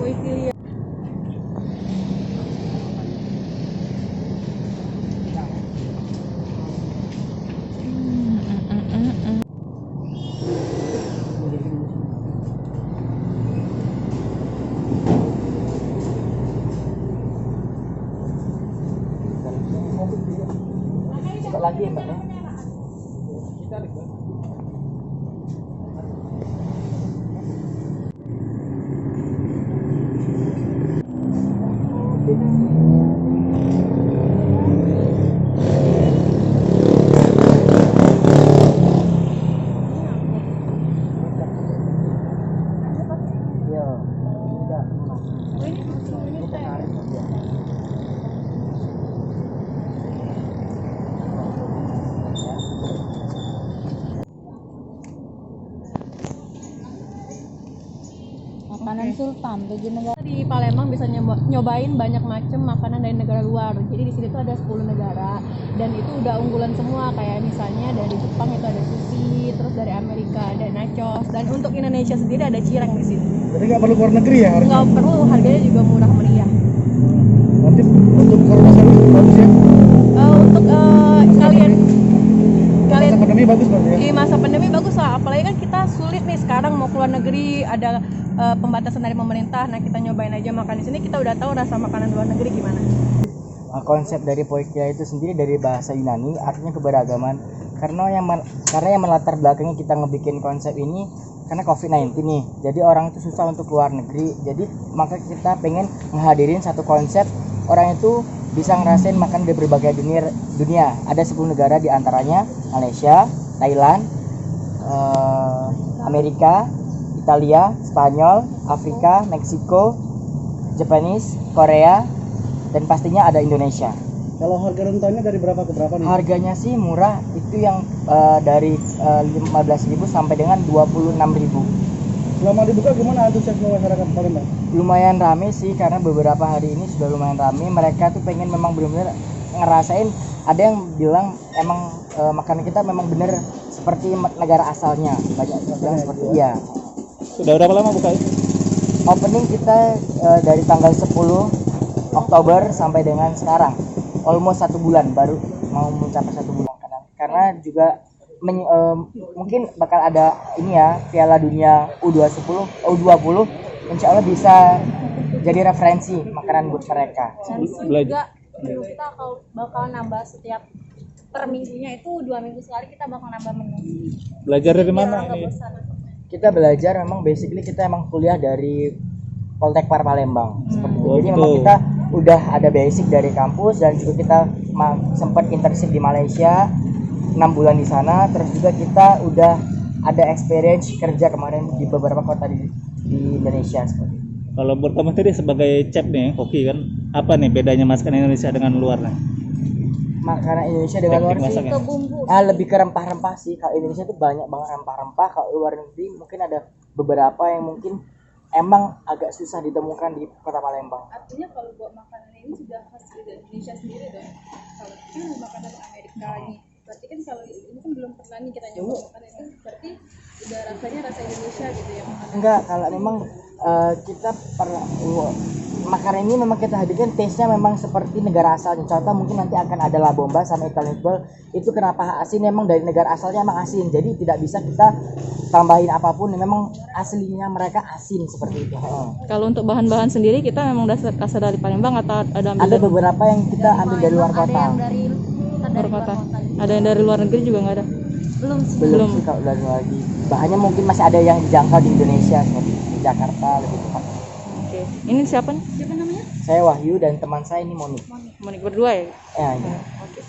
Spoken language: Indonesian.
Wikilia. Lagi ya Mbak ya? Makanan Sultan, 7 negara. Di Palembang bisa nyobain banyak macam makanan dari negara luar. Jadi di sini tuh ada 10 negara dan itu udah unggulan semua, kayak misalnya dari Jepang itu ada sushi, terus dari Amerika ada nachos, dan untuk Indonesia sendiri ada cireng di sini. Jadi nggak perlu keluar negeri ya? Nggak perlu, harganya juga murah meriah. Nanti untuk kalau masalah bagus ya? Untuk kalian Masa pandemi bagus berarti ya? di masa pandemi bagus lah, apalagi kan kita sulit nih sekarang mau keluar negeri, ada pembatasan dari pemerintah. Nah, kita nyobain aja makan di sini, kita udah tahu rasa makanan luar negeri gimana. Konsep dari Poikia itu sendiri dari bahasa Yunani, artinya keberagaman. Karena yang melatar belakangnya kita ngebikin konsep ini karena COVID-19 nih. Jadi orang itu susah untuk keluar negeri. Jadi maka kita pengen ngehadirin satu konsep orang itu bisa ngerasain makan dari berbagai dunia. Ada 10 negara, diantaranya Malaysia, Thailand, Amerika, Italia, Spanyol, Afrika, Meksiko, Japanese, Korea, dan pastinya ada Indonesia. Kalau harga rentangnya dari berapa ke berapa nih? Harganya sih murah, itu yang dari 15.000 sampai dengan 26.000. Selama dibuka gimana antusiasme masyarakat Palembang? Lumayan rame sih, karena beberapa hari ini sudah lumayan rame. Mereka tuh pengen memang benar-benar ngerasain. Ada yang bilang emang makanan kita memang bener seperti negara asalnya. Banyak yang bilang seperti iya. Sudah berapa lama buka itu? Opening kita dari tanggal 10 Oktober sampai dengan sekarang. Almost 1 bulan, baru mau mencapai 1 bulan. Karena juga mungkin bakal ada ini ya, Piala Dunia U20, insya Allah bisa jadi referensi makanan buat mereka. Dan juga kita bakal nambah setiap per minggunya, itu 2 minggu sekali kita bakal nambah menu. Belajar dari Biar mana nggak ini? bosan. Kita belajar memang basically kita emang kuliah dari Poltek Par Palembang seperti itu. Jadi memang kita udah ada basic dari kampus, dan juga kita sempat internship di Malaysia 6 bulan di sana. Terus juga kita udah ada experience kerja kemarin di beberapa kota di Indonesia seperti itu. Kalau buat kamu tadi sebagai chef nih, koki kan, apa nih bedanya masakan Indonesia dengan luar nih? Makanan Indonesia dengan luar Teknik sih masaknya. Ke bumbu. lebih ke rempah-rempah sih. Kalau Indonesia tuh banyak banget rempah-rempah. Kalau luar negeri mungkin ada beberapa yang mungkin emang agak susah ditemukan di kota Palembang. Artinya kalau buat makanan ini sudah khas dari Indonesia sendiri dong. Kalau kita makanan Amerika nih, berarti kan kalau ini kan belum pernah nih kita nyoba makanan ini, berarti udah rasanya rasa Indonesia gitu ya makanan. Enggak, kalau memang kita pernah makanan ini memang kita hadirkan taste-nya memang seperti negara asalnya. Contoh mungkin nanti akan ada La Bomba sama Italian Meatball. Itu kenapa asin, memang dari negara asalnya emang asin. Jadi tidak bisa kita tambahin apapun, memang aslinya mereka asin seperti itu. Kalau untuk bahan-bahan sendiri kita memang dasar dari Palembang atau ada ambil Ada beberapa yang kita ambil dari luar kota. luar kota? Ada yang dari luar negeri juga nggak ada? Belum sih kalau dari luar negeri. Bahannya mungkin masih ada yang dijangkau di Indonesia seperti di Jakarta lebih tepat. Oke. Ini siapa nih? Siapa namanya? Saya Wahyu dan teman saya ini Monik. Monik berdua ya? Ya, ya. Oke.